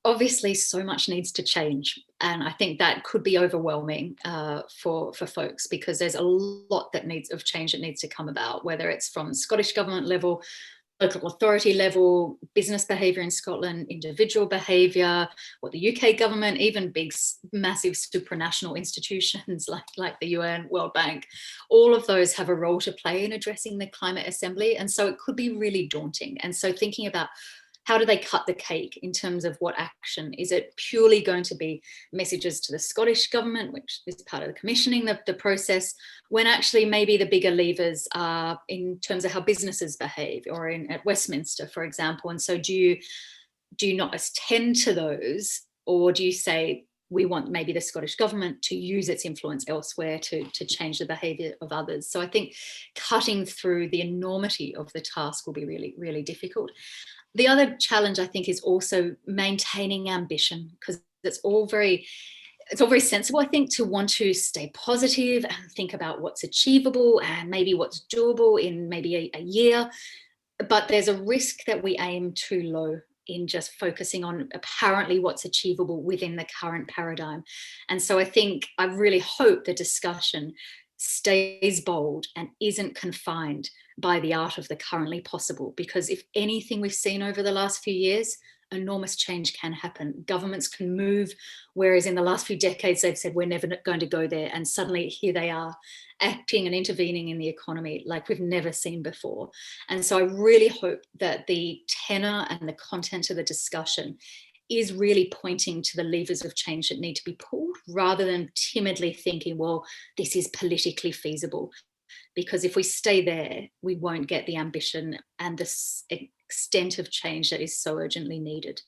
obviously so much needs to change. And I think that could be overwhelming for folks, because there's a lot of change that needs to come about, whether it's from Scottish government level, local authority level, business behaviour in Scotland, individual behaviour, what the UK government, even big, massive supranational institutions like the UN, World Bank, all of those have a role to play in addressing the climate assembly. And so it could be really daunting. And so thinking about, how do they cut the cake in terms of what action? Is it purely going to be messages to the Scottish government, which is part of the commissioning the process, when actually maybe the bigger levers are in terms of how businesses behave, or at Westminster, for example? And so do you not attend to those, or do you say, we want maybe the Scottish government to use its influence elsewhere to change the behaviour of others? So I think cutting through the enormity of the task will be really, really difficult. The other challenge, I think, is also maintaining ambition, because it's all very sensible, I think, to want to stay positive and think about what's achievable and maybe what's doable in maybe a year. But there's a risk that we aim too low in just focusing on apparently what's achievable within the current paradigm. And so I really hope the discussion stays bold and isn't confined by the art of the currently possible, because if anything we've seen over the last few years, enormous change can happen. Governments can move, whereas in the last few decades they've said we're never going to go there, and suddenly here they are acting and intervening in the economy like we've never seen before. And so I really hope that the tenor and the content of the discussion is really pointing to the levers of change that need to be pulled, rather than timidly thinking, well, this is politically feasible. Because if we stay there, we won't get the ambition and the extent of change that is so urgently needed.